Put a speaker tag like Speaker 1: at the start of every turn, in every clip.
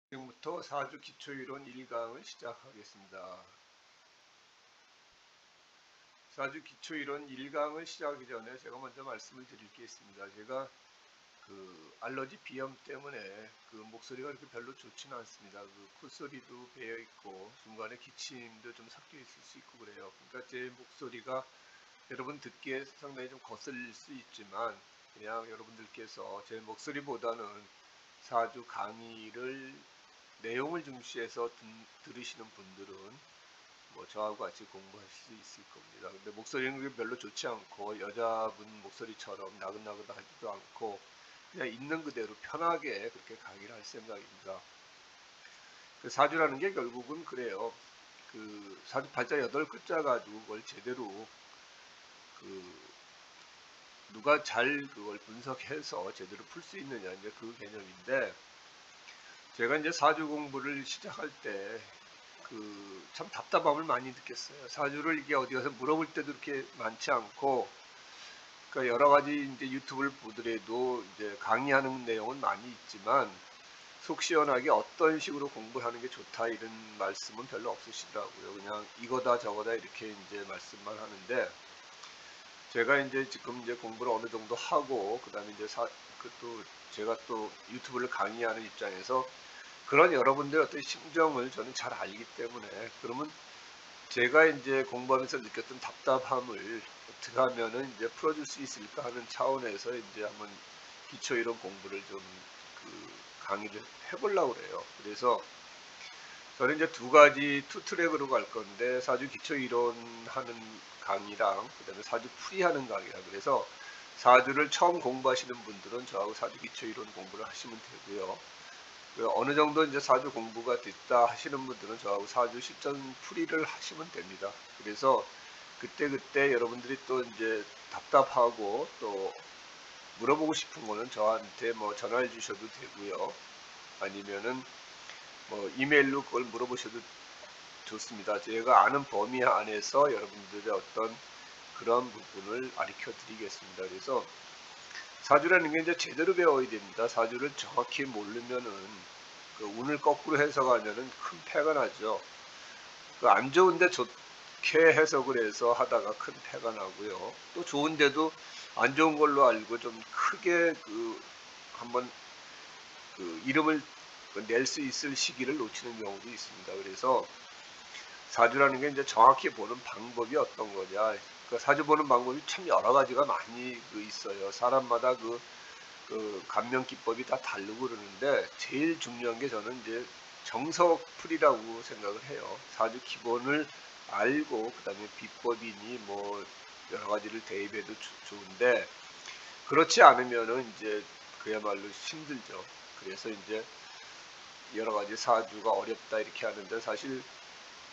Speaker 1: 지금부터 4주 기초이론 1강을 시작하겠습니다. 4주 기초이론 1강을 시작하기 전에 제가 먼저 말씀을 드릴 게 있습니다. 제가 알러지 비염 때문에 목소리가 그렇게 별로 좋지는 않습니다. 콧소리도 배어 있고 중간에 기침도 좀 섞여 있을 수 있고 그래요. 그러니까 제 목소리가 여러분 듣기에 상당히 좀 거슬릴 수 있지만 그냥 여러분들께서 제 목소리보다는 4주 강의를 내용을 중시해서 들으시는 분들은 뭐 저하고 같이 공부할 수 있을 겁니다. 근데 목소리는 별로 좋지 않고 여자분 목소리처럼 나긋나긋하지도 않고 그냥 있는 그대로 편하게 그렇게 강의를 할 생각입니다. 사주라는 게 결국은 그래요. 사주 팔자 8글자 가지고 그걸 제대로 누가 잘 그걸 분석해서 제대로 풀 수 있느냐 이제 그 개념인데, 제가 이제 사주 공부를 시작할 때 참 답답함을 많이 느꼈어요. 사주를 이게 어디 가서 물어볼 때도 그렇게 많지 않고, 그러니까 여러 가지 이제 유튜브를 보더라도 이제 강의하는 내용은 많이 있지만 속 시원하게 어떤 식으로 공부하는 게 좋다 이런 말씀은 별로 없으시더라고요. 그냥 이거다 저거다 이렇게 이제 말씀만 하는데, 제가 이제 지금 이제 공부를 어느 정도 하고 그다음에 이제 제가 또 유튜브를 강의하는 입장에서 그런 여러분들의 어떤 심정을 저는 잘 알기 때문에, 그러면 제가 이제 공부하면서 느꼈던 답답함을 어떻게 하면은 이제 풀어줄 수 있을까 하는 차원에서 이제 한번 기초 이론 공부를 좀 강의를 해보려고 그래요. 그래서 저는 이제 두 가지 투트랙으로 갈 건데, 사주 기초 이론 하는 강의랑 그다음에 사주 풀이하는 강의라, 그래서 사주를 처음 공부하시는 분들은 저하고 사주 기초 이론 공부를 하시면 되고요. 어느 정도 이제 사주 공부가 됐다 하시는 분들은 저하고 사주 실전 풀이를 하시면 됩니다. 그래서 그때 여러분들이 또 이제 답답하고 또 물어보고 싶은 거는 저한테 뭐 전화해 주셔도 되고요. 아니면은 뭐 이메일로 그걸 물어보셔도 좋습니다. 제가 아는 범위 안에서 여러분들의 어떤 그런 부분을 가르쳐 드리겠습니다. 그래서 사주라는 게 이제 제대로 배워야 됩니다. 사주를 정확히 모르면은 운을 거꾸로 해석하면은 큰 패가 나죠. 안 좋은데 좋게 해석을 해서 하다가 큰 패가 나고요. 또 좋은데도 안 좋은 걸로 알고 좀 크게 한번 이름을 낼 수 있을 시기를 놓치는 경우도 있습니다. 그래서 사주라는 게 이제 정확히 보는 방법이 어떤 거냐. 사주 보는 방법이 참 여러 가지가 많이 있어요. 사람마다 감명 기법이 다 다르고 그러는데, 제일 중요한 게 저는 이제 정석풀이라고 생각을 해요. 사주 기본을 알고 그다음에 비법이니 뭐 여러 가지를 대입해도 좋은데, 그렇지 않으면은 이제 그야말로 힘들죠. 그래서 이제 여러 가지 사주가 어렵다 이렇게 하는데, 사실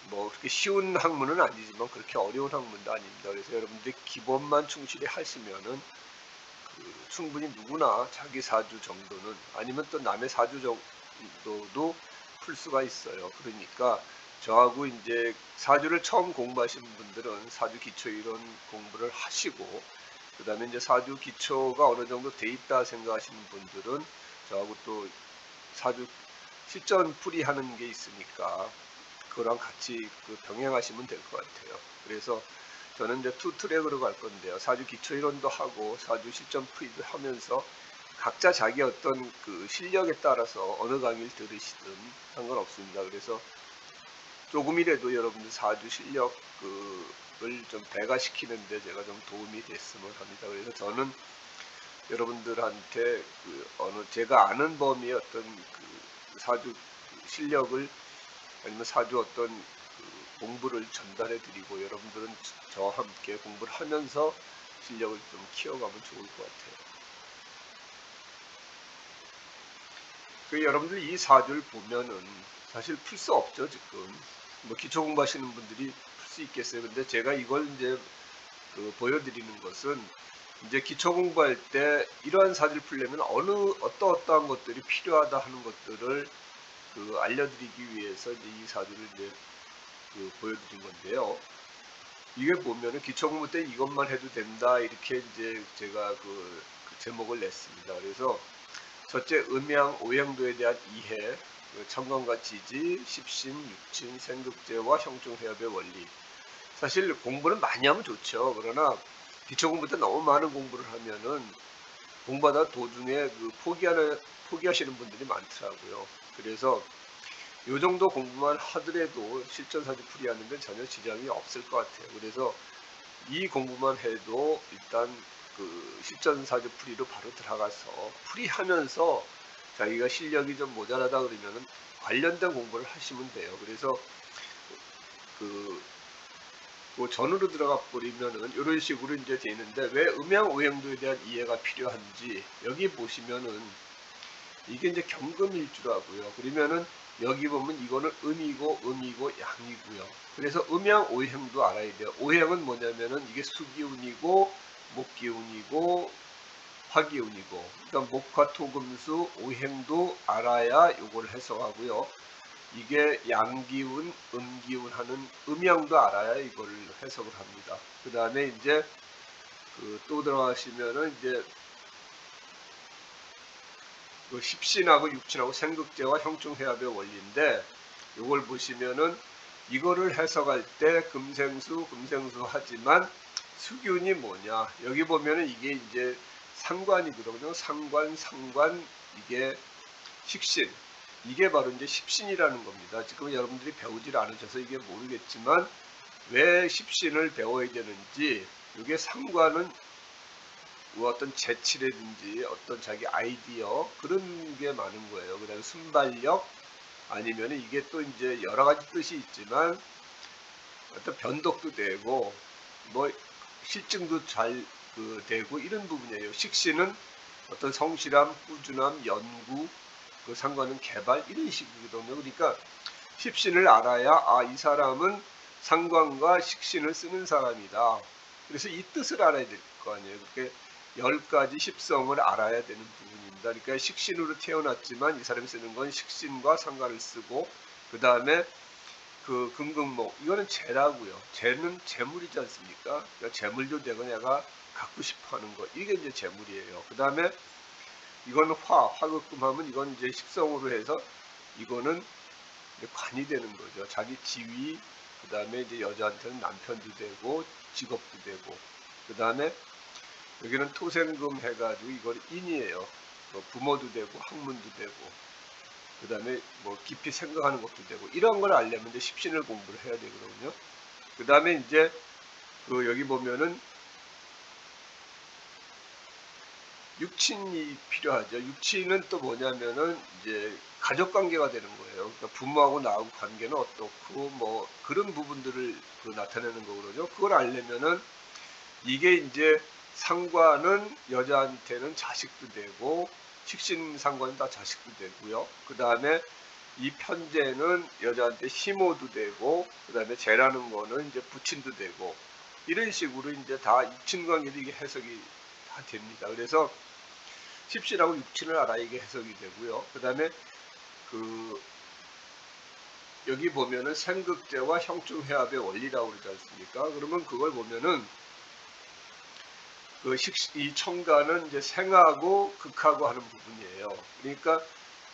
Speaker 1: 뭐 그렇게 쉬운 학문은 아니지만 그렇게 어려운 학문도 아닙니다. 그래서 여러분들 기본만 충실히 하시면은 충분히 누구나 자기 사주 정도는, 아니면 또 남의 사주 정도도 풀 수가 있어요. 그러니까 저하고 이제 사주를 처음 공부하시는 분들은 사주 기초 이론 공부를 하시고, 그 다음에 이제 사주 기초가 어느 정도 돼 있다 생각하시는 분들은 저하고 또 사주 실전 풀이하는 게 있으니까 그거랑 같이 병행하시면 될 것 같아요. 그래서 저는 이제 투 트랙으로 갈 건데요. 사주 기초 이론도 하고 사주 실전 풀이도 하면서 각자 자기 어떤 실력에 따라서 어느 강의를 들으시든 상관없습니다. 그래서 조금이라도 여러분들 사주 실력을 좀 배가시키는데 제가 좀 도움이 됐으면 합니다. 그래서 저는 여러분들한테 제가 아는 범위의 어떤 사주 실력을, 아니면 사주 어떤 공부를 전달해 드리고, 여러분들은 저와 함께 공부를 하면서 실력을 좀 키워가면 좋을 것 같아요. 여러분들 이 사주를 보면은 사실 풀 수 없죠. 지금 뭐 기초 공부하시는 분들이 풀 수 있겠어요. 근데 제가 이걸 이제 보여드리는 것은, 이제 기초 공부할 때 이러한 사주를 풀려면 어떠한 것들이 필요하다 하는 것들을 알려드리기 위해서 이제 이 사주를 이제 보여드린 건데요. 이게 보면은 기초 공부 때 이것만 해도 된다 이렇게 이제 제가 제목을 냈습니다. 그래서 첫째, 음양 오행도에 대한 이해, 천간과 지지, 십신, 육친, 생극제와 형중회합의 원리. 사실 공부는 많이 하면 좋죠. 그러나 기초 공부 때 너무 많은 공부를 하면은 공부하다 도중에 포기하시는 분들이 많더라고요. 그래서 요 정도 공부만 하더라도 실전사주 풀이하는 데 전혀 지장이 없을 것 같아요. 그래서 이 공부만 해도 일단 그 실전사주 풀이로 바로 들어가서 풀이하면서 자기가 실력이 좀 모자라다 그러면은 관련된 공부를 하시면 돼요. 그래서 그 전으로 들어가 버리면은 이런 식으로 이제 되는데, 왜 음양오행도에 대한 이해가 필요한지 여기 보시면은 이게 이제 경금일주라고요. 그러면은 여기 보면 이거는 음이고 양이고요. 그래서 음양오행도 알아야 돼요. 오행은 뭐냐면은 이게 수기운이고 목기운이고 화기운이고, 그러니까 목화 토금수 오행도 알아야 이걸 해석하고요. 이게 양기운, 음기운 하는 음양도 알아야 이걸 해석을 합니다. 그 다음에 이제 또 들어가시면은 이제 십신하고 육친하고 생극제와 형중회합의 원리인데, 이걸 보시면은 이거를 해석할 때 금생수 하지만 수기운이 뭐냐, 여기 보면은 이게 이제 상관이거든요. 상관 이게 식신, 이게 바로 이제 십신이라는 겁니다. 지금 여러분들이 배우질 않으셔서 이게 모르겠지만 왜 십신을 배워야 되는지, 이게 상관은 뭐 어떤 재치라든지 어떤 자기 아이디어 그런 게 많은 거예요. 그 다음에 순발력, 아니면 이게 또 이제 여러 가지 뜻이 있지만 어떤 변덕도 되고 뭐 실증도 잘 되고 이런 부분이에요. 식신은 어떤 성실함, 꾸준함, 연구, 그 상관은 개발, 이런 식이거든요. 그러니까 십신을 알아야 이 사람은 상관과 식신을 쓰는 사람이다. 그래서 이 뜻을 알아야 될 거 아니에요. 그렇게 10가지 십성을 알아야 되는 부분입니다. 그러니까 식신으로 태어났지만 이 사람이 쓰는 건 식신과 상관을 쓰고, 그 다음에 금극목, 이거는 재라고요. 재는 재물이지 않습니까? 그러니까 재물도 내가 갖고 싶어 하는 것, 이게 이제 재물이에요. 그 다음에 이건 화극금하면 이건 이제 식성으로 해서 이거는 관이 되는 거죠. 자기 지위, 그 다음에 이제 여자한테는 남편도 되고 직업도 되고, 그 다음에 여기는 토생금 해가지고 이걸 인이에요. 부모도 되고 학문도 되고, 그 다음에 뭐 깊이 생각하는 것도 되고, 이런 걸 알려면 이제 십신을 공부를 해야 되거든요. 그 다음에 이제 여기 보면은 육친이 필요하죠. 육친은 또 뭐냐면은 이제 가족 관계가 되는 거예요. 그러니까 부모하고 나하고 관계는 어떻고 뭐 그런 부분들을 나타내는 거거든요. 그걸 알려면은 이게 이제 상관은 여자한테는 자식도 되고, 식신 상관은 다 자식도 되고요. 그 다음에 이 편제는 여자한테 시모도 되고, 그 다음에 재라는 거는 이제 부친도 되고, 이런 식으로 이제 다 육친 관계도 이게 해석이 다 됩니다. 그래서 십신하고 육친을 알아야 이게 해석이 되고요. 그 다음에 여기 보면은 생극제와 형중회합의 원리라고 그러지 않습니까? 그러면 그걸 보면은 이 청가는 이제 생하고 극하고 하는 부분이에요. 그러니까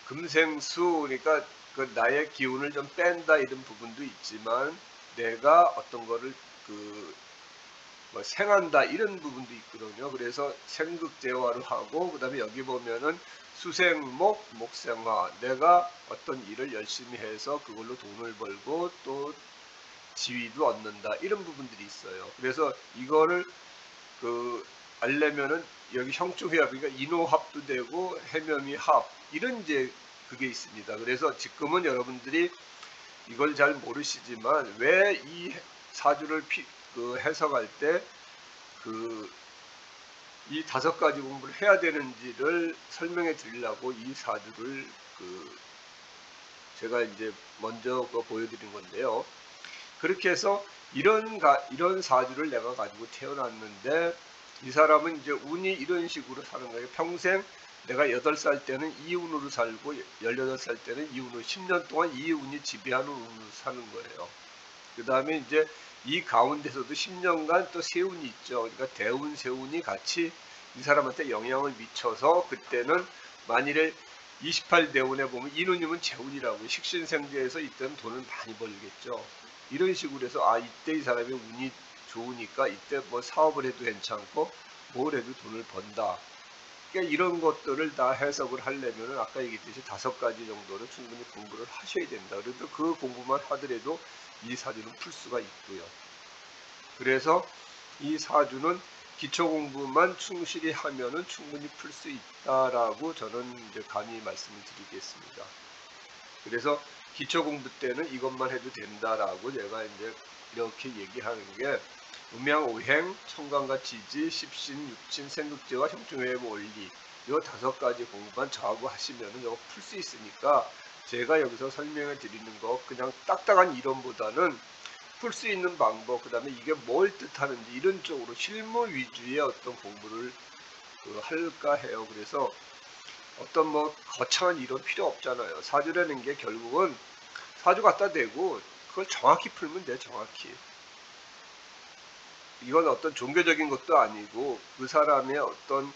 Speaker 1: 금생수, 그러니까 나의 기운을 좀 뺀다 이런 부분도 있지만, 내가 어떤 거를 뭐 생한다 이런 부분도 있거든요. 그래서 생극제화를 하고, 그 다음에 여기 보면은 수생목, 목생화, 내가 어떤 일을 열심히 해서 그걸로 돈을 벌고 또 지위도 얻는다, 이런 부분들이 있어요. 그래서 이거를 알려면은 여기 형중회합, 그러니까 인호합도 되고 해묘미합, 이런 이제 그게 있습니다. 그래서 지금은 여러분들이 이걸 잘 모르시지만 왜 이 사주를 해석할 때 이 5가지 공부를 해야 되는지를 설명해 드리려고 이 사주를 제가 이제 먼저 보여드린 건데요. 그렇게 해서 이런 사주를 내가 가지고 태어났는데, 이 사람은 이제 운이 이런 식으로 사는 거예요. 평생 내가 8살 때는 이 운으로 살고 18살 때는 이 운으로, 10년 동안 이 운이 지배하는 운으로 사는 거예요. 그 다음에 이제 이 가운데서도 10년간 또 세운이 있죠. 그러니까 대운, 세운이 같이 이 사람한테 영향을 미쳐서, 그때는 만일에 28대운에 보면 인운이면 재운이라고 식신생제에서 이때는 돈을 많이 벌겠죠. 이런 식으로 해서 아 이때 이 사람이 운이 좋으니까 이때 뭐 사업을 해도 괜찮고 뭘 해도 돈을 번다. 그러니까 이런 것들을 다 해석을 하려면 아까 얘기했듯이 5가지 정도는 충분히 공부를 하셔야 된다. 그래도 그 공부만 하더라도 이 사주는 풀 수가 있고요. 그래서 이 사주는 기초 공부만 충실히 하면은 충분히 풀 수 있다라고 저는 이제 감히 말씀을 드리겠습니다. 그래서 기초 공부 때는 이것만 해도 된다라고 제가 이제 이렇게 얘기하는 게 음양오행, 청간과 지지, 십신, 육친, 생극제와 형충회의 원리 이 5가지 공부만 저하고 하시면은 이거 풀 수 있으니까 제가 여기서 설명해 드리는 거 그냥 딱딱한 이론보다는 풀 수 있는 방법, 그 다음에 이게 뭘 뜻하는지 이런 쪽으로 실무 위주의 어떤 공부를 할까 해요. 그래서 어떤 뭐 거창한 이론 필요 없잖아요. 사주라는 게 결국은 사주 갖다 대고 그걸 정확히 풀면 돼. 정확히. 이건 어떤 종교적인 것도 아니고 그 사람의 어떤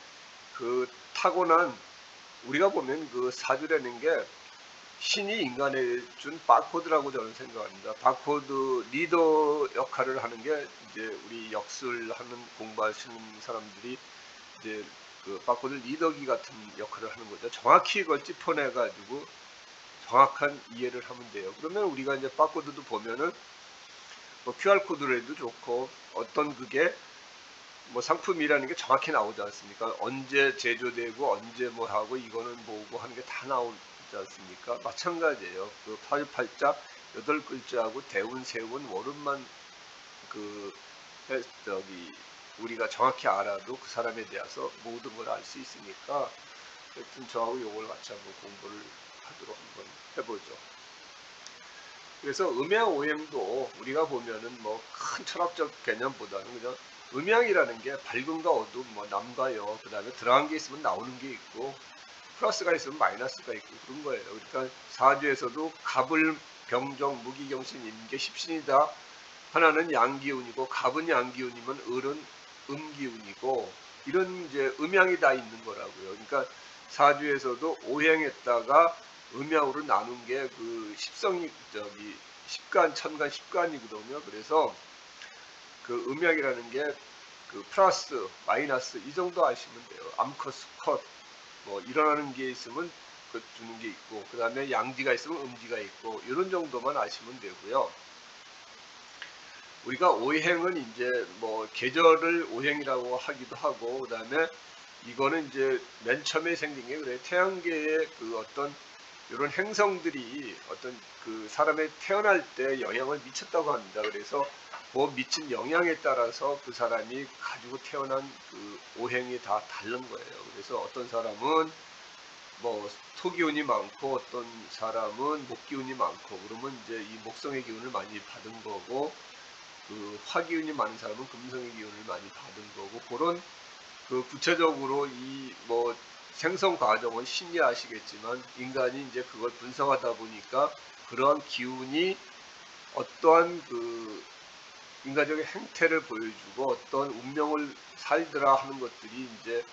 Speaker 1: 그 타고난, 우리가 보면 그 사주라는 게 신이 인간에 준 바코드라고 저는 생각합니다. 바코드 리더 역할을 하는 게 이제 우리 역술하는 공부하시는 사람들이 이제 그 바코드 리더기 같은 역할을 하는 거죠. 정확히 그걸 짚어내 가지고 정확한 이해를 하면 돼요. 그러면 우리가 이제 바코드도 보면은 뭐 QR코드로 해도 좋고 어떤 그게 뭐 상품이라는 게 정확히 나오지 않습니까? 언제 제조되고 언제 뭐 하고 이거는 뭐고 하는 게 다 나오지 않습니까? 마찬가지예요. 그 팔자 8글자하고 대운, 세운, 월운만 그 저기 우리가 정확히 알아도 그 사람에 대해서 모든 걸 알 수 있으니까 하여튼 저하고 요걸 같이 한번 공부를 하도록 한번 해보죠. 그래서 음양오행도 우리가 보면은 뭐 큰 철학적 개념보다는 그냥 음양이라는 게 밝음과 어둠, 뭐 남과 여, 그 다음에 들어간 게 있으면 나오는 게 있고 플러스가 있으면 마이너스가 있고 그런 거예요. 그러니까 사주에서도 갑을 병정, 무기경신, 임계, 십신이다. 하나는 양기운이고 갑은 양기운이면 을은 음기운이고 이런 이제 음양이 다 있는 거라고요. 그러니까 사주에서도 오행했다가 음양으로 나눈 게 그 십성이 저기 십간, 천간, 십간이거든요. 그래서 그 음양이라는 게 그 플러스, 마이너스 이 정도 아시면 돼요. 암컷, 수컷 뭐 일어나는 게 있으면 그 주는 게 있고 그 다음에 양지가 있으면 음지가 있고 이런 정도만 아시면 되고요. 우리가 오행은 이제 뭐 계절을 오행이라고 하기도 하고 그 다음에 이거는 이제 맨 처음에 생긴 게 그래 태양계의 그 어떤 이런 행성들이 어떤 그 사람의 태어날 때 영향을 미쳤다고 합니다. 그래서 뭐 미친 영향에 따라서 그 사람이 가지고 태어난 그 오행이 다 다른 거예요. 그래서 어떤 사람은 뭐 토기운이 많고 어떤 사람은 목기운이 많고 그러면 이제 이 목성의 기운을 많이 받은 거고 그 화기운이 많은 사람은 금성의 기운을 많이 받은 거고 그런 그 구체적으로 이 뭐 생성 과정은 신이 아시겠지만 인간이 이제 그걸 분석하다 보니까 그러한 기운이 어떠한 그 인간적인 행태를 보여주고 어떤 운명을 살더라 하는 것들이 이제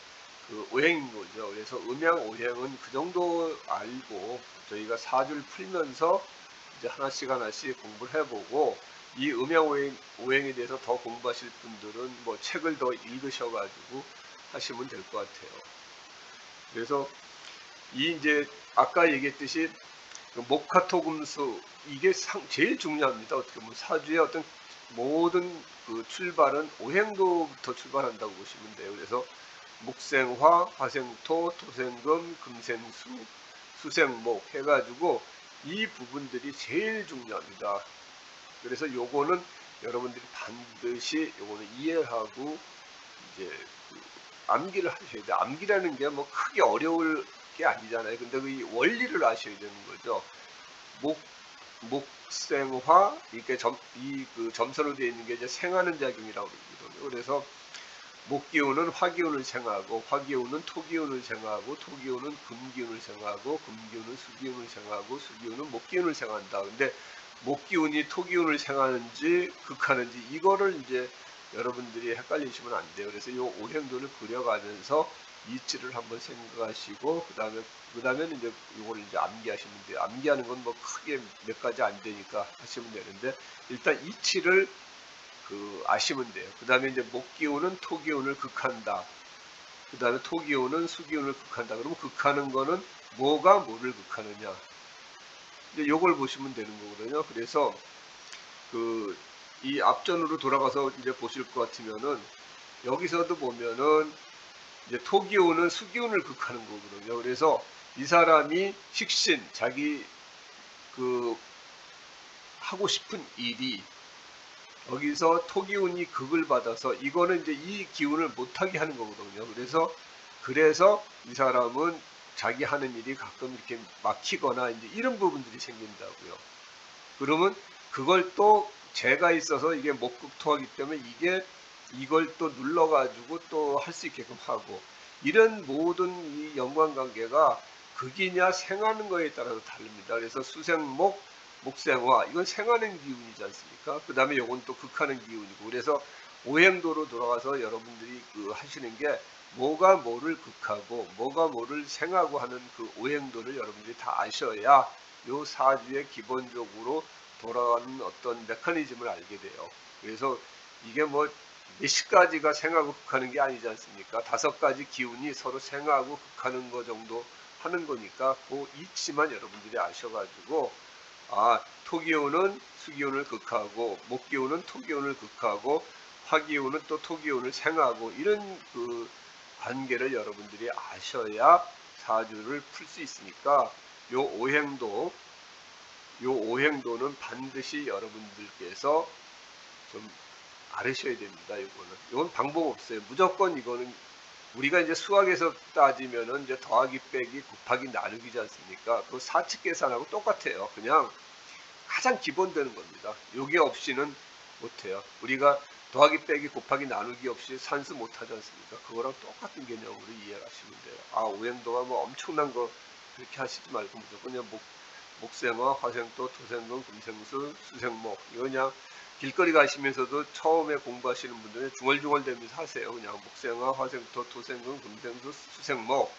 Speaker 1: 그 오행인 거죠. 그래서 음양 오행은 그 정도 알고 저희가 사주를 풀면서 이제 하나씩 하나씩 공부를 해보고 이 음양 오행에 대해서 더 공부하실 분들은 뭐 책을 더 읽으셔가지고 하시면 될 것 같아요. 그래서 이 이제 아까 얘기했듯이 목화토금수 이게 제일 중요합니다. 어떻게 보면 사주의 어떤 모든 그 출발은 오행도부터 출발한다고 보시면 돼요. 그래서 목생화, 화생토, 토생금, 금생수, 수생목 해가지고 이 부분들이 제일 중요합니다. 그래서 요거는 여러분들이 반드시 요거는 이해하고 이제 그 암기를 하셔야 돼요. 암기라는 게 뭐 크게 어려울 게 아니잖아요. 근데 그 원리를 아셔야 되는 거죠. 목생화 이렇게 그 점선으로 되어 있는 게 이제 생하는 작용이라고 그러거든요. 그래서 목기운은 화기운을 생하고 화기운은 토기운을 생하고 토기운은 금기운을 생하고 금기운은 수기운을 생하고 수기운은 목기운을 생한다. 근데 목기운이 토기운을 생하는지 극하는지 이거를 이제 여러분들이 헷갈리시면 안 돼요. 그래서 이 오행도를 그려가면서 이치를 한번 생각하시고 그다음에는 이제 이거를 이제 암기하시면 돼요. 암기하는 건 뭐 크게 몇 가지 안 되니까 하시면 되는데 일단 이치를 아시면 돼요. 그다음에 이제 목기운은 토기운을 극한다. 그다음에 토기운은 수기운을 극한다. 그러면 극하는 거는 뭐가 뭐를 극하느냐. 이제 요걸 보시면 되는 거거든요. 그래서 이 앞전으로 돌아가서 이제 보실 것 같으면은 여기서도 보면은 이제 토기운은 수기운을 극하는 거거든요. 그래서 이 사람이 식신 자기 하고 싶은 일이 여기서 토기운이 극을 받아서 이거는 이제 이 기운을 못하게 하는 거거든요. 그래서 이 사람은 자기 하는 일이 가끔 이렇게 막히거나 이제 이런 부분들이 생긴다고요. 그러면 그걸 또 재가 있어서 이게 목극토하기 때문에 이걸 또 눌러가지고 또 할 수 있게끔 하고 이런 모든 이 연관관계가 극이냐 생하는 거에 따라서 다릅니다. 그래서 수생목, 목생화 이건 생하는 기운이지 않습니까? 그 다음에 요건 또 극하는 기운이고 그래서 오행도로 돌아가서 여러분들이 하시는 게 뭐가 뭐를 극하고 뭐가 뭐를 생하고 하는 그 오행도를 여러분들이 다 아셔야 요 사주에 기본적으로 돌아가는 어떤 메커니즘을 알게 돼요. 그래서 이게 뭐 몇십 가지가 생하고 극하는 게 아니지 않습니까? 5가지 기운이 서로 생하고 극하는 거 정도 하는 거니까 그 이치만 여러분들이 아셔가지고 토기운은 수기운을 극하고 목기운은 토기운을 극하고 화기운은 또 토기운을 생하고 이런 관계를 여러분들이 아셔야 사주를 풀 수 있으니까 요 오행도는 반드시 여러분들께서 좀 알으셔야 됩니다. 이건 방법 없어요. 무조건 이거는 우리가 이제 수학에서 따지면은 이제 더하기 빼기 곱하기 나누기지 않습니까? 그 사칙 계산하고 똑같아요. 그냥 가장 기본 되는 겁니다. 요게 없이는 못해요. 우리가 더하기 빼기 곱하기 나누기 없이 산수 못하지 않습니까? 그거랑 똑같은 개념으로 이해하시면 돼요. 오행도가 뭐 엄청난 거 그렇게 하시지 말고 무조건 그냥 목생화, 화생토, 토생금, 금생수, 수생목 이거 그냥 길거리 가시면서도 처음에 공부하시는 분들은 중얼중얼대면서 하세요. 그냥 목생화, 화생토, 토생금, 금생수, 수생목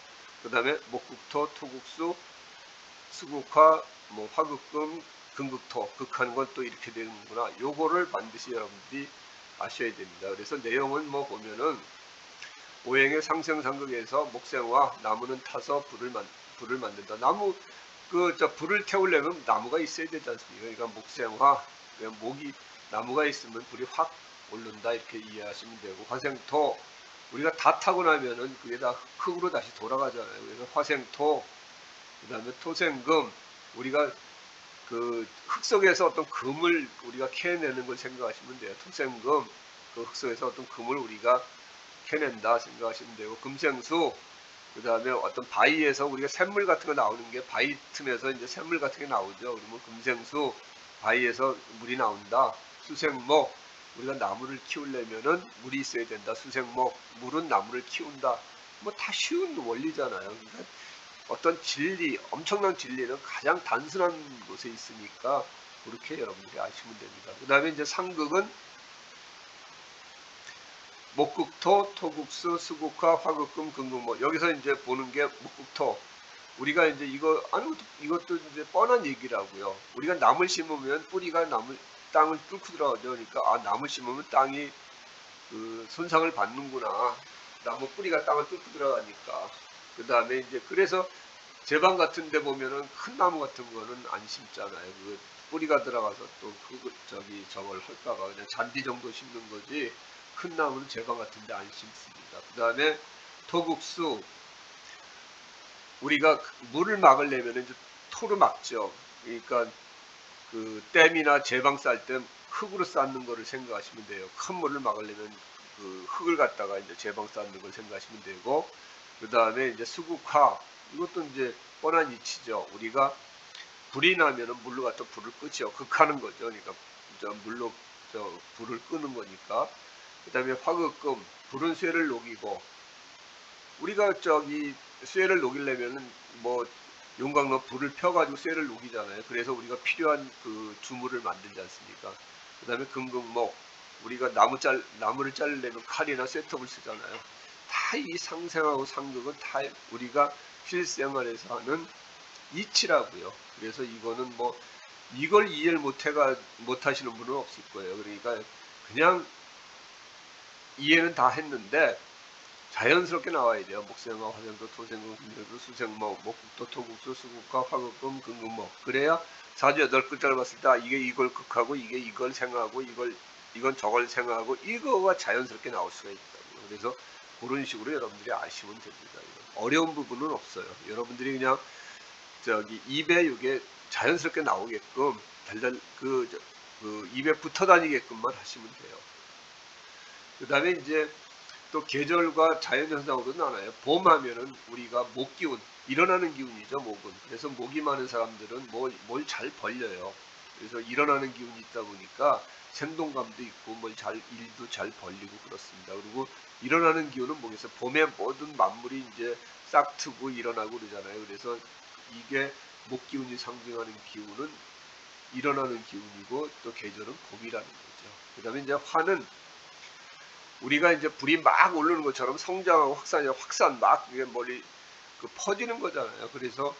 Speaker 1: 그 다음에 목국토, 토국수, 수국화, 뭐 화극금, 금극토 극하는 건 또 이렇게 되는구나. 요거를 반드시 여러분들이 아셔야 됩니다. 그래서 내용은 뭐 보면은 오행의 상생상극에서 목생화 나무는 타서 불을 만든다. 불을 태우려면 나무가 있어야 되지 않습니까? 그러니까 목생화 그냥 나무가 있으면 불이 확 오른다 이렇게 이해하시면 되고 화생토 우리가 다 타고 나면은 그게 다 흙으로 다시 돌아가잖아요. 그래서 화생토 그 다음에 토생금 우리가 흙 속에서 어떤 금을 우리가 캐내는 걸 생각하시면 돼요. 토생금 흙 속에서 어떤 금을 우리가 캐낸다 생각하시면 되고 금생수 그 다음에 어떤 바위에서 우리가 샘물 같은 거 나오는 게 바위 틈에서 이제 샘물 같은 게 나오죠. 그러면 금생수 바위에서 물이 나온다. 수생목 우리가 나무를 키우려면은 물이 있어야 된다. 수생목 물은 나무를 키운다. 뭐 다 쉬운 원리잖아요. 그러니까 어떤 진리 엄청난 진리는 가장 단순한 곳에 있으니까 그렇게 여러분들이 아시면 됩니다. 그 다음에 이제 상극은 목극토, 토국수, 수국화, 화극금, 금극목 여기서 이제 보는 게 목극토 우리가 이제 이것도 이제 뻔한 얘기라고요. 우리가 나물 심으면 뿌리가 땅을 뚫고 들어가죠. 그러니까 나물 심으면 땅이 손상을 받는구나. 나무 뿌리가 땅을 뚫고 들어가니까. 그 다음에 이제 그래서 제방 같은 데 보면은 큰 나무 같은 거는 안 심잖아요. 뿌리가 들어가서 또 저걸 할까봐 그냥 잔디 정도 심는 거지. 큰 나무는 제방 같은 데 안 심습니다. 그 다음에 토국수 우리가 물을 막으려면 이제 토로 막죠. 그러니까 댐이나 제방 쌀 때 흙으로 쌓는 거를 생각하시면 돼요. 큰 물을 막으려면 흙을 갖다가 이제 제방 쌓는 걸 생각하시면 되고 그 다음에 이제 수국화 이것도 이제 뻔한 이치죠. 우리가 불이 나면은 물로 갖다 불을 끄죠. 극하는 거죠. 그러니까 물로 불을 끄는 거니까. 그 다음에 화극금 불은 쇠를 녹이고 우리가 쇠를 녹이려면은 뭐 용광로 불을 펴가지고 쇠를 녹이잖아요. 그래서 우리가 필요한 주물을 만들지 않습니까? 그 다음에 금극목 우리가 나무를 자르려면 칼이나 쇠톱을 쓰잖아요. 다 이 상생하고 상극은 다 우리가 실생활에서 하는 이치라고요. 그래서 이거는 뭐 이걸 이해를 못하시는 분은 없을 거예요. 그러니까 그냥 이해는 다 했는데 자연스럽게 나와야 돼요. 목생화, 화생도, 토생금, 금생도, 수생목, 목국도, 토국수, 수국화, 화극금, 금금목. 그래야 사주 8글자를 봤을 때 이게 이걸 극하고 이게 이걸 생하고 이건 저걸 생하고 이거가 자연스럽게 나올 수가 있다고요. 그래서 그런 식으로 여러분들이 아시면 됩니다. 어려운 부분은 없어요. 여러분들이 그냥 입에 이게 자연스럽게 나오게끔 입에 붙어 다니게끔만 하시면 돼요. 그 다음에 이제 또 계절과 자연현상으로 나눠요. 봄 하면은 우리가 목기운, 일어나는 기운이죠, 목은. 그래서 목이 많은 사람들은 뭘 잘 벌려요. 그래서 일어나는 기운이 있다 보니까 생동감도 있고 일도 잘 벌리고 그렇습니다. 그리고 일어나는 기운은 목에서 봄에 모든 만물이 이제 싹 트고 일어나고 그러잖아요. 그래서 이게 목기운이 상징하는 기운은 일어나는 기운이고 또 계절은 봄이라는 거죠. 그 다음에 이제 화는 우리가 이제 불이 막 오르는 것처럼 성장하고 확산 막 이게 멀리 퍼지는 거잖아요. 그래서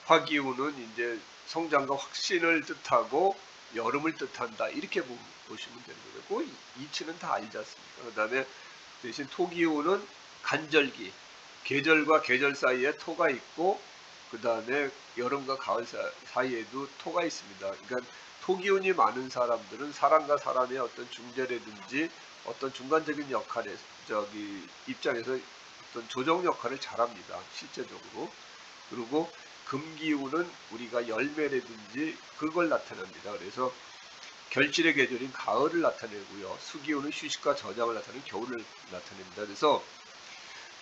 Speaker 1: 화기운은 이제 성장과 확신을 뜻하고 여름을 뜻한다. 이렇게 보시면 되는 거예요. 그 이치는 다 알지 않습니까? 그 다음에 대신 토기운은 간절기, 계절과 계절 사이에 토가 있고 그 다음에 여름과 가을 사이에도 토가 있습니다. 그러니까 토기운이 많은 사람들은 사람과 사람의 어떤 중재라든지 어떤 중간적인 역할에 입장에서 어떤 조정 역할을 잘합니다. 실제적으로. 그리고 금기운은 우리가 열매라든지 그걸 나타냅니다. 그래서 결실의 계절인 가을을 나타내고요. 수기운은 휴식과 저장을 나타내는 겨울을 나타냅니다. 그래서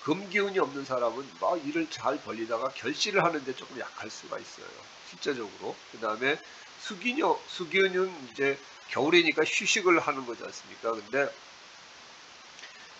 Speaker 1: 금기운이 없는 사람은 막 일을 잘 벌리다가 결실을 하는데 조금 약할 수가 있어요. 실제적으로. 그 다음에 수기운은 이제 겨울이니까 휴식을 하는 거지 않습니까? 근데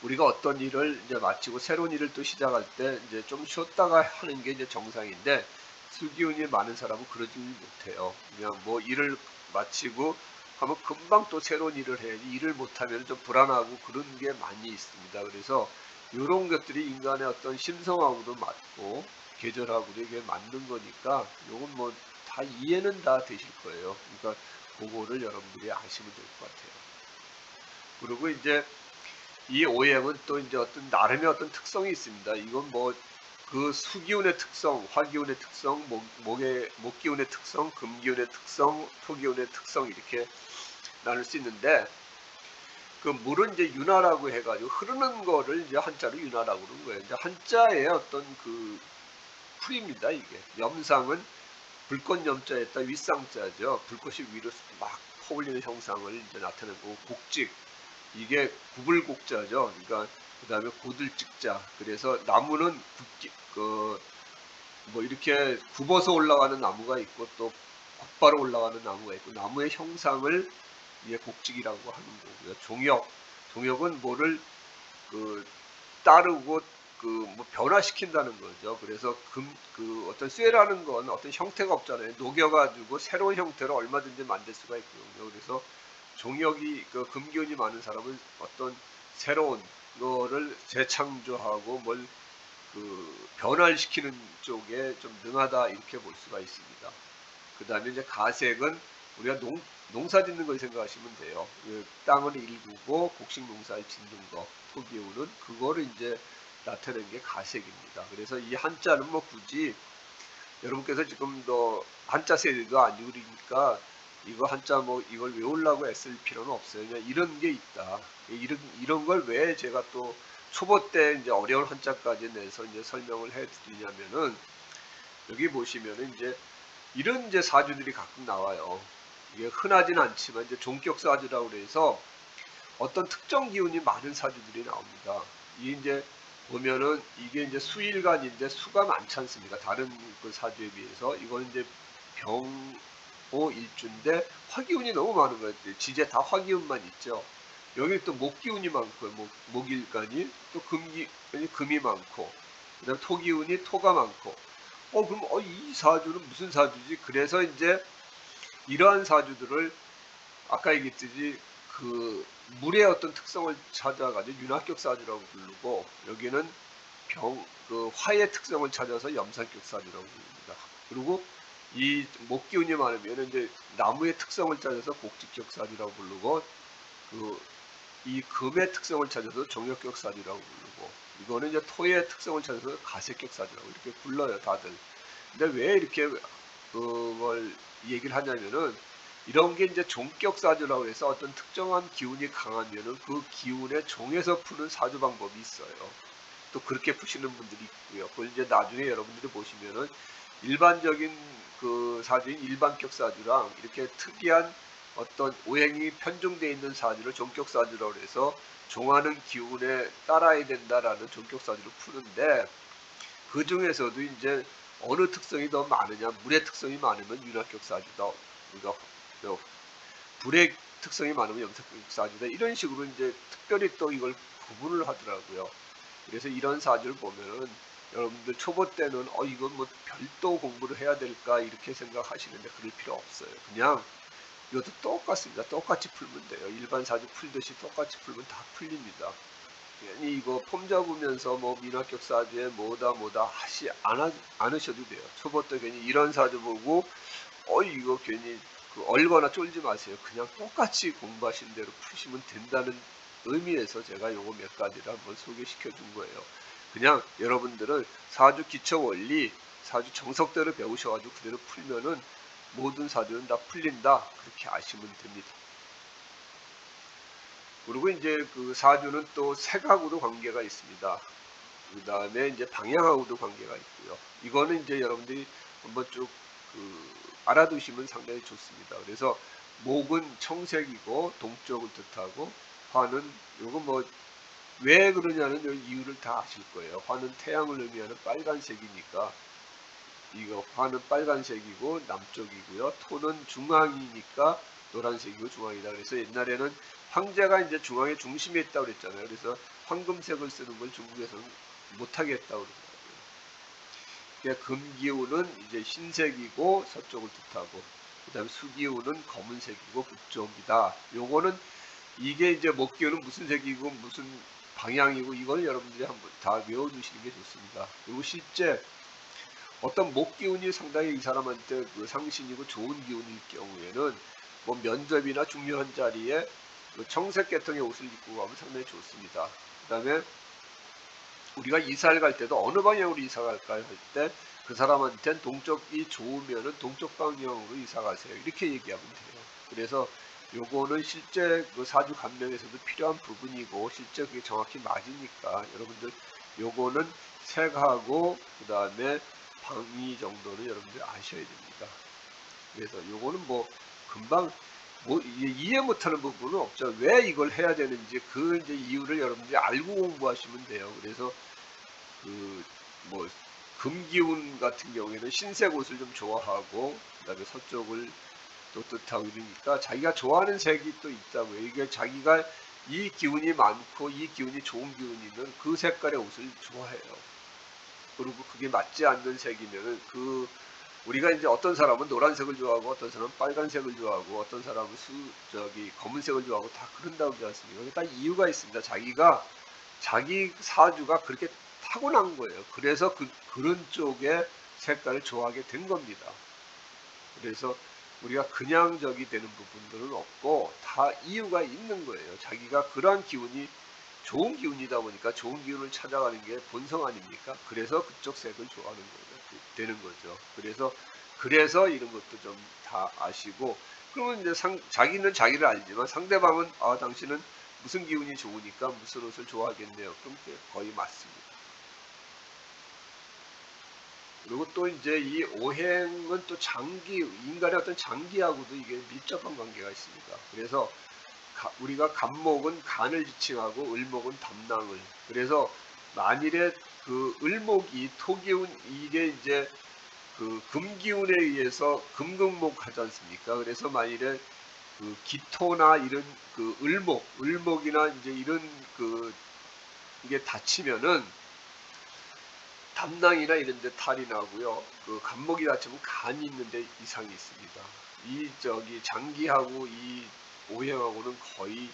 Speaker 1: 우리가 어떤 일을 이제 마치고 새로운 일을 또 시작할 때 이제 좀 쉬었다가 하는 게 이제 정상인데 수기운이 많은 사람은 그러지 못해요. 그냥 뭐 일을 마치고 하면 금방 또 새로운 일을 해야지 일을 못하면 좀 불안하고 그런 게 많이 있습니다. 그래서 이런 것들이 인간의 어떤 심성하고도 맞고 계절하고도 이게 맞는 거니까 요건 뭐 다 이해는 다 되실 거예요. 그러니까 그거를 여러분들이 아시면 될 것 같아요. 그리고 이제 이 오행은 또 이제 어떤 나름의 어떤 특성이 있습니다. 이건 뭐 그 수기운의 특성, 화기운의 특성, 목기운의 특성, 금기운의 특성, 토기운의 특성 이렇게 나눌 수 있는데 그 물은 이제 윤화라고 해가지고 흐르는 거를 이제 한자로 윤화라고 그러는 거예요. 이제 한자의 어떤 그 풀입니다. 이게 염상은 불꽃 염자에다 윗상자죠. 불꽃이 위로 막 퍼올리는 형상을 이제 나타내고 곡직 이게 구불곡자죠. 그러니까 그 다음에 고들직자. 그래서 나무는 뭐 이렇게 굽어서 올라가는 나무가 있고 또 곧바로 올라가는 나무가 있고 나무의 형상을 이게 곡직이라고 하는 거고요. 종역은 뭐를 따르고 뭐 변화시킨다는 거죠. 그래서 어떤 쇠라는 건 어떤 형태가 없잖아요. 녹여가지고 새로운 형태로 얼마든지 만들 수가 있거든요. 그래서 종역이 금기운이 많은 사람은 어떤 새로운 거를 재창조하고 뭘 변화시키는 쪽에 좀 능하다 이렇게 볼 수가 있습니다. 그 다음에 이제 가색은 우리가 농사 짓는 걸 생각하시면 돼요. 땅을 일구고 곡식 농사를 짓는 거, 토기운은 그거를 이제 나타내는 게 가색입니다. 그래서 이 한자는 뭐 굳이 여러분께서 지금 더 한자 세대도 아니고 그러니까 이거 한자 뭐 이걸 외우려고 애쓸 필요는 없어요. 그냥 이런 게 있다. 이런 걸 왜 제가 또 초보 때 이제 어려운 한자까지 내서 이제 설명을 해 드리냐면은 여기 보시면은 이제 이런 이제 사주들이 가끔 나와요. 이게 흔하진 않지만 이제 종격 사주라고 그래서 어떤 특정 기운이 많은 사주들이 나옵니다. 이게 이제 보면은 이게 이제 수일간인데 수가 많지 않습니까? 다른 그 사주에 비해서 이건 이제 병오 일주인데 화기운이 너무 많은 거예요. 지제 다 화기운만 있죠. 여기 또 목기운이 많고요. 목일간이 또 금이 많고 그다음 토기운이 토가 많고 그럼 이 사주는 무슨 사주지? 그래서 이제 이러한 사주들을 아까 얘기했듯이 물의 어떤 특성을 찾아가지고 윤합격 사주라고 부르고, 여기는 화의 특성을 찾아서 염산격 사주라고 부릅니다. 그리고 이 목기운이 많으면 이제 나무의 특성을 찾아서 곡직격 사주라고 부르고, 이 금의 특성을 찾아서 정역격 사주라고 부르고, 이거는 이제 토의 특성을 찾아서 가색격 사주라고 이렇게 불러요, 다들. 근데 왜 이렇게 그걸 얘기를 하냐면은, 이런 게 이제 종격 사주라고 해서 어떤 특정한 기운이 강하면은 그 기운의 종에서 푸는 사주 방법이 있어요. 또 그렇게 푸시는 분들이 있고요. 그걸 이제 나중에 여러분들이 보시면은 일반적인 그 사주인 일반격 사주랑 이렇게 특이한 어떤 오행이 편중되어 있는 사주를 종격 사주라고 해서 종하는 기운에 따라야 된다라는 종격 사주를 푸는데, 그 중에서도 이제 어느 특성이 더 많으냐, 물의 특성이 많으면 윤합격 사주다, 우리가 불의 특성이 많으면 염색격 사주다, 이런 식으로 이제 특별히 또 이걸 구분을 하더라고요. 그래서 이런 사주를 보면은 여러분들 초보 때는 이건 뭐 별도 공부를 해야 될까 이렇게 생각하시는데, 그럴 필요 없어요. 그냥 이것도 똑같습니다. 똑같이 풀면 돼요. 일반 사주 풀듯이 똑같이 풀면 다 풀립니다. 괜히 이거 폼 잡으면서 뭐 민합격 사주에 뭐다 하시 않으셔도 돼요. 초보 때 괜히 이런 사주 보고 이거 괜히 얼거나 쫄지 마세요. 그냥 똑같이 공부하신 대로 푸시면 된다는 의미에서 제가 요거 몇 가지를 한번 소개시켜 준 거예요. 그냥 여러분들은 사주 기초 원리, 사주 정석대로 배우셔가지고 그대로 풀면은 모든 사주는 다 풀린다, 그렇게 아시면 됩니다. 그리고 이제 그 사주는 또 색하고도 관계가 있습니다. 그 다음에 이제 방향하고도 관계가 있고요. 이거는 이제 여러분들이 한번 쭉 알아두시면 상당히 좋습니다. 그래서 목은 청색이고 동쪽을 뜻하고, 화는 요거 뭐 왜 그러냐는 이유를 다 아실 거예요. 화는 태양을 의미하는 빨간색이니까, 이거 화는 빨간색이고 남쪽이고요. 토는 중앙이니까 노란색이고 중앙이다. 그래서 옛날에는 황제가 이제 중앙의 중심에 있다고 그랬잖아요. 그래서 황금색을 쓰는 걸 중국에서는 못하게 했다고 그러더라고요. 그러니까 금기운은 이제 흰색이고 서쪽을 뜻하고, 그 다음에 수기운은 검은색이고 북쪽이다. 요거는 이게 이제 목기운은 무슨 색이고 무슨 방향이고, 이걸 여러분들이 한번 다 외워두시는 게 좋습니다. 그리고 실제 어떤 목기운이 상당히 이 사람한테 그 상신이고 좋은 기운일 경우에는 뭐 면접이나 중요한 자리에 청색 계통의 옷을 입고 가면 상당히 좋습니다. 그 다음에 우리가 이사를 갈 때도 어느 방향으로 이사 갈까요 할 때, 그 사람한테는 동쪽이 좋으면은 동쪽 방향으로 이사 가세요, 이렇게 얘기하면 돼요. 그래서 요거는 실제 그 사주 감명에서도 필요한 부분이고, 실제 그게 정확히 맞으니까 여러분들 요거는 색하고 그 다음에 방위 정도는 여러분들 아셔야 됩니다. 그래서 요거는 뭐 금방 뭐 이해 못하는 부분은 없죠. 왜 이걸 해야 되는지 그 이제 이유를 여러분들이 알고 공부하시면 돼요. 그래서 뭐 금기운 같은 경우에는 흰색 옷을 좀 좋아하고, 그다음에 서쪽을 또 뜻하고 이러니까 자기가 좋아하는 색이 또 있다고요. 이게 자기가 이 기운이 많고 이 기운이 좋은 기운이면 그 색깔의 옷을 좋아해요. 그리고 그게 맞지 않는 색이면은 우리가 이제 어떤 사람은 노란색을 좋아하고 어떤 사람은 빨간색을 좋아하고 어떤 사람은 검은색을 좋아하고 다 그런다고 하지 않습니까? 그게 다 이유가 있습니다. 자기 사주가 그렇게 타고난 거예요. 그래서 그런 쪽의 색깔을 좋아하게 된 겁니다. 그래서 우리가 그냥 되는 부분들은 없고 다 이유가 있는 거예요. 자기가 그러한 기운이 좋은 기운이다 보니까 좋은 기운을 찾아가는 게 본성 아닙니까? 그래서 그쪽 색을 좋아하는 거죠. 되는 거죠. 그래서 이런 것도 좀 다 아시고, 그러면 이제 자기는 자기를 알지만 상대방은 당신은 무슨 기운이 좋으니까 무슨 옷을 좋아하겠네요. 그럼 그게 거의 맞습니다. 그리고 또 이제 이 오행은 또 인간의 어떤 장기하고도 이게 밀접한 관계가 있습니다. 그래서 우리가 간목은 간을 지칭하고 을목은 담낭을. 그래서 만일에 그 을목이 토기운, 이게 이제 그 금기운에 의해서 금극목 하지 않습니까? 그래서 만일에 그 기토나 이런 그 을목이나 이제 이런 이게 다치면은 담낭이나 이런 데 탈이 나고요. 그 간목이 다치면 간이 있는데 이상이 있습니다. 장기하고 이 오행하고는 거의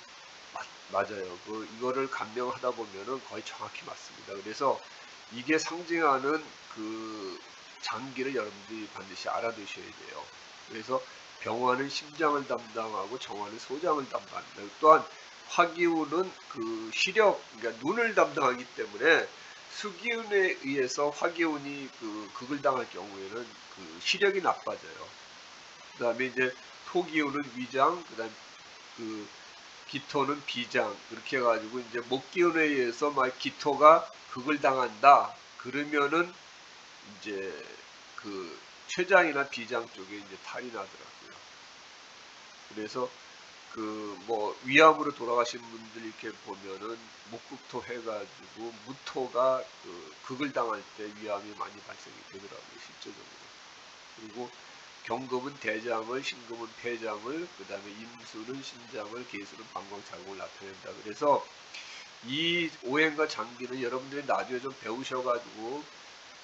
Speaker 1: 맞아요. 이거를 감명하다 보면은 거의 정확히 맞습니다. 그래서 이게 상징하는 그 장기를 여러분들이 반드시 알아두셔야 돼요. 그래서 병화는 심장을 담당하고 정화는 소장을 담당합니다. 또한 화기운은 그 시력, 그러니까 눈을 담당하기 때문에 수기운에 의해서 화기운이 극을 당할 경우에는 그 시력이 나빠져요. 그 다음에 이제 토기운은 위장, 그 다음 그 기토는 비장, 그렇게 해가지고 이제 목기운에 의해서 막 기토가 극을 당한다. 그러면은 이제 그 췌장이나 비장 쪽에 이제 탈이 나더라고요. 그래서 그 뭐 위암으로 돌아가신 분들 이렇게 보면은 목극토 해가지고 무토가 극을 당할 때 위암이 많이 발생이 되더라고요, 실제적으로. 그리고 경금은 대장을, 신금은 폐장을, 그 다음에 임수는 신장을, 계수는 방광자궁을 나타낸다. 그래서 이 오행과 장기는 여러분들이 나중에 좀 배우셔가지고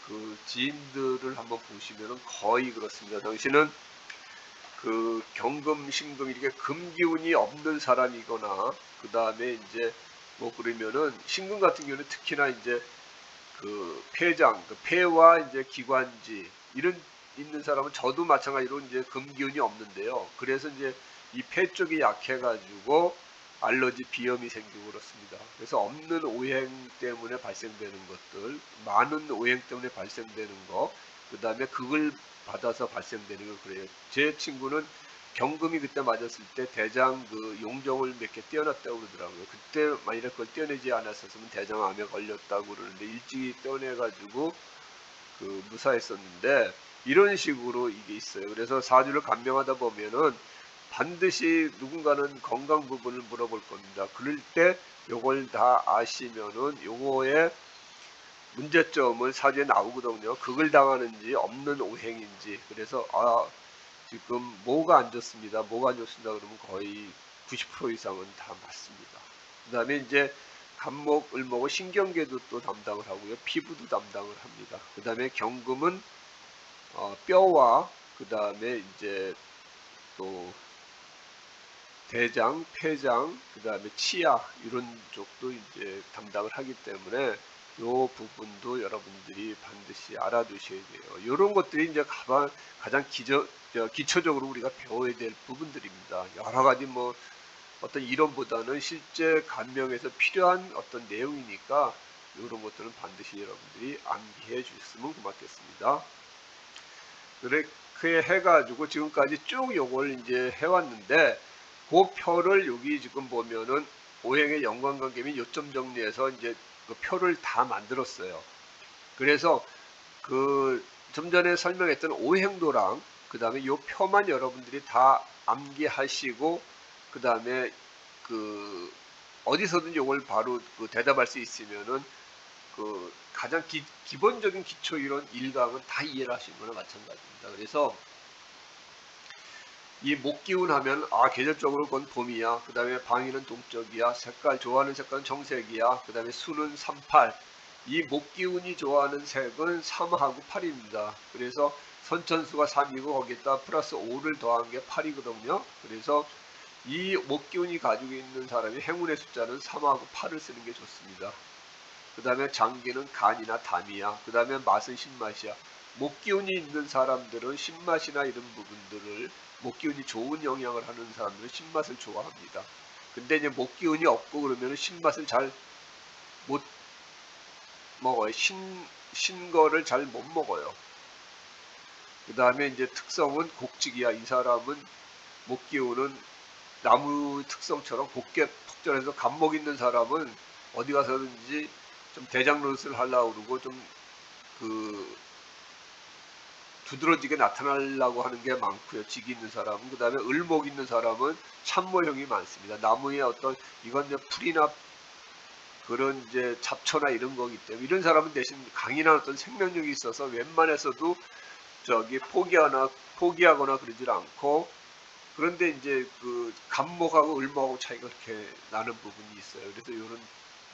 Speaker 1: 그 지인들을 한번 보시면은 거의 그렇습니다. 당신은 그 경금, 신금 이렇게 금기운이 없는 사람이거나 그 다음에 이제 뭐 그러면은 신금 같은 경우는 특히나 이제 그 폐장, 그 폐와 이제 기관지 이런 있는 사람은 저도 마찬가지로 이제 금기운이 없는데요. 그래서 이제 이 폐 쪽이 약해가지고 알러지 비염이 생기고 그렇습니다. 그래서 없는 오행 때문에 발생되는 것들, 많은 오행 때문에 발생되는 거, 그 다음에 그걸 받아서 발생되는 거 그래요. 제 친구는 경금이 그때 맞았을 때 대장 그 용종을 몇 개 떼어놨다고 그러더라고요. 그때 만약에 그걸 떼어내지 않았었으면 대장암에 걸렸다고 그러는데 일찍이 떼어내가지고 그 무사했었는데 이런 식으로 이게 있어요. 그래서 사주를 감명하다 보면은 반드시 누군가는 건강 부분을 물어볼 겁니다. 그럴 때 요걸 다 아시면은 요거의 문제점을 사주에 나오거든요. 극을 당하는지 없는 오행인지. 그래서 지금 뭐가 안 좋습니다. 뭐가 안 좋습니다. 그러면 거의 90% 이상은 다 맞습니다. 그 다음에 이제 간목, 을목, 신경계도 또 담당을 하고요. 피부도 담당을 합니다. 그 다음에 경금은 뼈와 그 다음에 이제 또 대장, 폐장, 그 다음에 치아 이런 쪽도 이제 담당을 하기 때문에 요 부분도 여러분들이 반드시 알아두셔야 돼요. 이런 것들이 이제 가장 기초적으로 우리가 배워야 될 부분들입니다. 여러 가지 뭐 어떤 이론보다는 실제 간명에서 필요한 어떤 내용이니까 이런 것들은 반드시 여러분들이 암기해 주셨으면 고맙겠습니다. 그렇게 해가지고 지금까지 쭉 요걸 이제 해왔는데 그 표를 여기 지금 보면은 오행의 연관관계 및 요점 정리해서 이제 그 표를 다 만들었어요. 그래서 그 좀 전에 설명했던 오행도랑 그 다음에 요 표만 여러분들이 다 암기하시고 그 다음에 그 어디서든 요걸 바로 그 대답할 수 있으면은 그 가장 기본적인 기초 이론 1강은 다 이해를 하시는 거나 마찬가지입니다. 그래서 이 목기운 하면 계절적으로 그건 봄이야. 그 다음에 방위는 동적이야. 색깔 좋아하는 색깔은 정색이야. 그 다음에 수는 38. 이 목기운이 좋아하는 색은 3하고 8입니다. 그래서 선천수가 3이고 거기에다 플러스 5를 더한 게 8이거든요. 그래서 이 목기운이 가지고 있는 사람이 행운의 숫자는 3하고 8을 쓰는 게 좋습니다. 그 다음에 장기는 간이나 담이야. 그 다음에 맛은 신맛이야. 목기운이 있는 사람들은 신맛이나 이런 부분들을 목기운이 좋은 영향을 하는 사람들은 신맛을 좋아합니다. 근데 이제 목기운이 없고 그러면 신맛을 잘 못 먹어요. 신거를 잘 못 먹어요. 그 다음에 이제 특성은 곡직이야. 이 사람은 목기운은 나무 특성처럼 곱게 톡절해서 간목 있는 사람은 어디 가서든지 좀 대장 노릇을 하려고 그러고 좀 그 두드러지게 나타나려고 하는 게 많고요. 직이 있는 사람은. 그 다음에 을목 있는 사람은 참모형이 많습니다. 나무에 어떤 이건 이제 풀이나 그런 이제 잡초나 이런 거기 때문에 이런 사람은 대신 강인한 어떤 생명력이 있어서 웬만해서도 포기하거나 그러질 않고 그런데 이제 그 간목하고 을목하고 차이가 그렇게 나는 부분이 있어요. 그래서 이런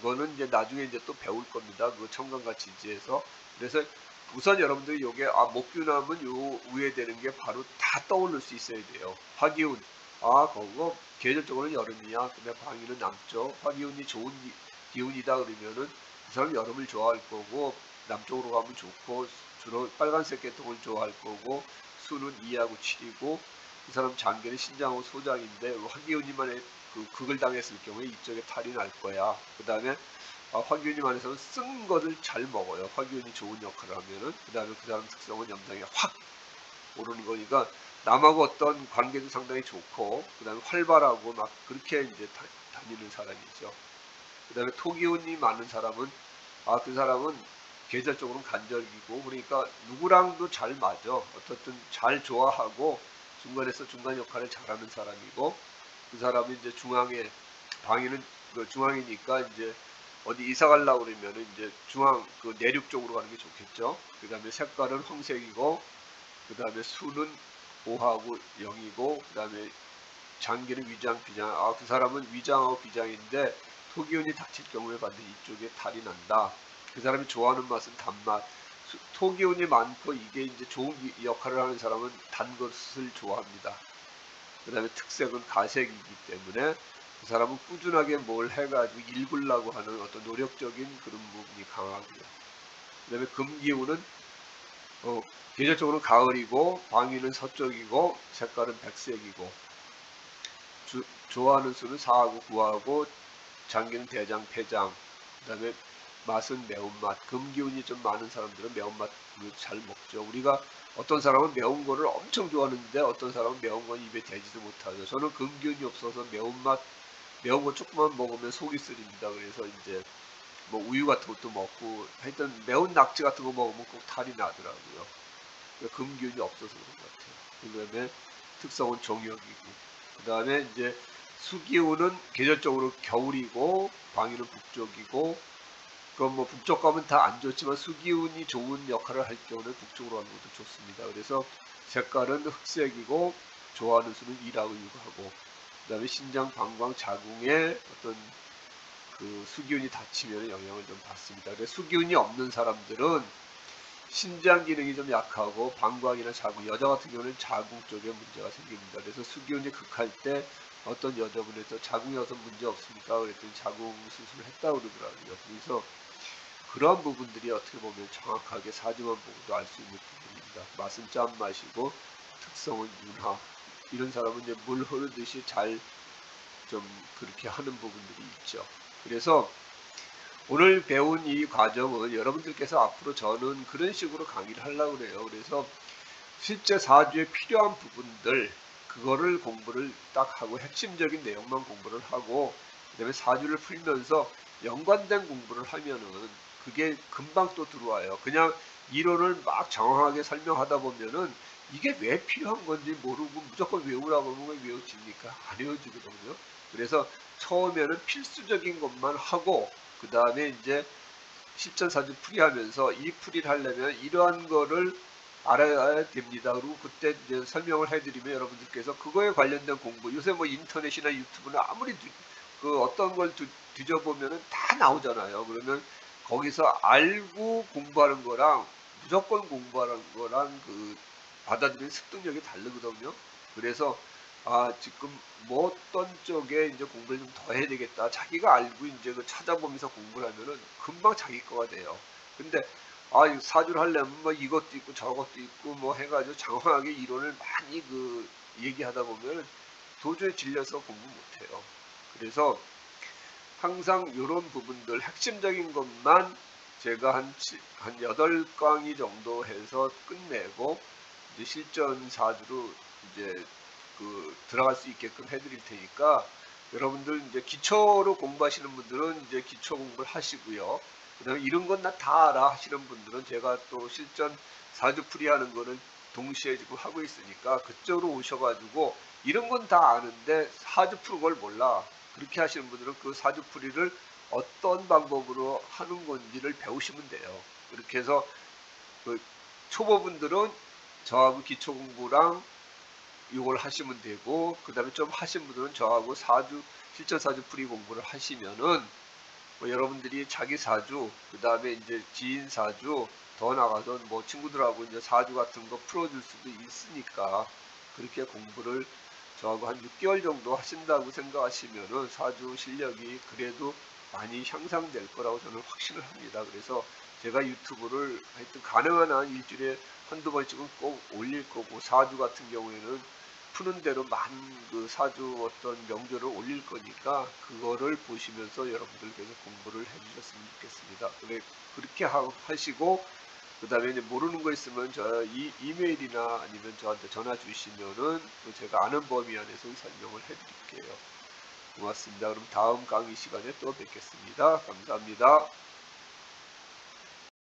Speaker 1: 거는 이제 나중에 이제 또 배울 겁니다. 그 청강과 지지에서. 그래서 우선 여러분들이 요게 목균하면 요 위에 되는 게 바로 다 떠오를 수 있어야 돼요. 화기운. 아, 그거 계절적으로는 여름이야. 근데 방위는 남쪽. 화기운이 좋은 기운이다 그러면은 그 사람 여름을 좋아할 거고, 남쪽으로 가면 좋고, 주로 빨간색 계통을 좋아할 거고, 수는 2하고 7이고, 이 사람 장기는 신장하고 소장인데 화기운이만에 극을 당했을 경우에 이쪽에 탈이 날 거야. 그 다음에 화기운이만에서는 쓴 거를 잘 먹어요. 화기운이 좋은 역할을 하면은. 그 다음에 그 사람 특성은 염장이 확 오르는 거니까 남하고 어떤 관계도 상당히 좋고, 그 다음에 활발하고 막 그렇게 이제 다니는 사람이죠. 그 다음에 토기운이 많은 사람은, 그 사람은 계절적으로는 간절기고, 그러니까 누구랑도 잘 맞아. 어떻든 잘 좋아하고, 중간에서 중간 역할을 잘하는 사람이고, 그 사람이 이제 중앙에, 방위는 그 중앙이니까 이제 어디 이사 가려고 그러면은 이제 중앙, 그 내륙 쪽으로 가는 게 좋겠죠. 그 다음에 색깔은 황색이고, 그 다음에 수는 5하고 0이고, 그 다음에 장기는 위장, 비장. 그 사람은 위장하고 비장인데 토기운이 닥칠 경우에 반드시 이쪽에 탈이 난다. 그 사람이 좋아하는 맛은 단맛. 토기운이 많고 이게 이제 좋은 역할을 하는 사람은 단 것을 좋아합니다. 그 다음에 특색은 가색이기 때문에 그 사람은 꾸준하게 뭘 해가지고 읽으려고 하는 어떤 노력적인 그런 부분이 강하고요. 그 다음에 금기운은 계절적으로 가을이고, 방위는 서쪽이고, 색깔은 백색이고, 좋아하는 수는 4하고 9하고, 장기는 대장, 폐장, 그 다음에 맛은 매운맛. 금기운이 좀 많은 사람들은 매운맛을 잘 먹죠. 우리가 어떤 사람은 매운 거를 엄청 좋아하는데 어떤 사람은 매운 건 입에 대지도 못하죠. 저는 금기운이 없어서 매운 거 조금만 먹으면 속이 쓰립니다. 그래서 이제 뭐 우유 같은 것도 먹고, 하여튼 매운 낙지 같은 거 먹으면 꼭 탈이 나더라고요. 금기운이 없어서 그런 것 같아요. 그 다음에 특성은 정역이고, 그 다음에 이제 수기운은 계절적으로 겨울이고, 방위는 북쪽이고, 그럼 뭐 북쪽 가면 다 안 좋지만 수기운이 좋은 역할을 할 경우는 북쪽으로 가는 것도 좋습니다. 그래서 색깔은 흑색이고, 좋아하는 수는 1하고 6하고, 그 다음에 신장, 방광, 자궁에 어떤 그 수기운이 닫히면 영향을 좀 받습니다. 그래서 수기운이 없는 사람들은 신장 기능이 좀 약하고 방광이나 자궁, 여자 같은 경우는 자궁 쪽에 문제가 생깁니다. 그래서 수기운이 극할 때 어떤 여자분에서 자궁 여선 문제 없습니까? 그랬더니 자궁 수술을 했다고 그러더라고요. 그래서 그런 부분들이 어떻게 보면 정확하게 사주만 보고도 알 수 있는 부분입니다. 맛은 짠맛이고 특성은 윤화. 이런 사람은 이제 물 흐르듯이 잘 좀 그렇게 하는 부분들이 있죠. 그래서 오늘 배운 이 과정은 여러분들께서 앞으로 저는 그런 식으로 강의를 하려고 그래요. 그래서 실제 사주에 필요한 부분들, 그거를 공부를 딱 하고 핵심적인 내용만 공부를 하고, 그 다음에 사주를 풀면서 연관된 공부를 하면은 그게 금방 또 들어와요. 그냥 이론을 막 장황하게 설명하다 보면은 이게 왜 필요한 건지 모르고 무조건 외우라고 하면 외워집니까? 안 외워지거든요. 그래서 처음에는 필수적인 것만 하고, 그 다음에 이제 실전사주 풀이하면서 이 풀이를 하려면 이러한 거를 알아야 됩니다. 그리고 그때 이제 설명을 해드리면 여러분들께서 그거에 관련된 공부, 요새 뭐 인터넷이나 유튜브나 아무리 그 어떤 걸 뒤져보면은 다 나오잖아요. 그러면 거기서 알고 공부하는 거랑 무조건 공부하는 거랑 그 받아들이는 습득력이 다르거든요. 그래서 지금 뭐 어떤 쪽에 이제 공부를 좀 더 해야 되겠다. 자기가 알고 이제 그 찾아보면서 공부를 하면은 금방 자기 거가 돼요. 근데 사주를 하려면 뭐 이것도 있고 저것도 있고 뭐 해가지고 장황하게 이론을 많이 그 얘기하다 보면 도저히 질려서 공부 못해요. 그래서 항상 이런 부분들 핵심적인 것만 제가 한 8강의 정도 해서 끝내고 이제 실전 사주로 이제 그 들어갈 수 있게끔 해드릴 테니까 여러분들 이제 기초로 공부하시는 분들은 이제 기초 공부를 하시고요. 그 다음에 이런 건 나 다 알아 하시는 분들은 제가 또 실전 사주풀이 하는 거는 동시에 지금 하고 있으니까 그쪽으로 오셔가지고 이런 건 다 아는데 사주 푸는 걸 몰라. 그렇게 하시는 분들은 그 사주풀이를 어떤 방법으로 하는 건지를 배우시면 돼요. 그렇게 해서 그 초보분들은 저하고 기초 공부랑 이걸 하시면 되고, 그 다음에 좀 하신 분들은 저하고 실전 사주 풀이 공부를 하시면은 뭐 여러분들이 자기 사주, 그 다음에 이제 지인 사주, 더 나가서 뭐 친구들하고 이제 사주 같은 거 풀어줄 수도 있으니까 그렇게 공부를 저하고 한 6개월 정도 하신다고 생각하시면은 사주 실력이 그래도 많이 향상될 거라고 저는 확신을 합니다. 그래서 제가 유튜브를 하여튼 가능한 한 일주일에 한두 번씩은 꼭 올릴 거고, 사주 같은 경우에는 푸는 대로 많은 그 사주 어떤 명절을 올릴 거니까 그거를 보시면서 여러분들 계속 공부를 해주셨으면 좋겠습니다. 그렇게 하시고, 그 다음에 이제 모르는 거 있으면 저 이메일이나 아니면 저한테 전화 주시면은 또 제가 아는 범위 안에서 설명을 해드릴게요. 고맙습니다. 그럼 다음 강의 시간에 또 뵙겠습니다. 감사합니다.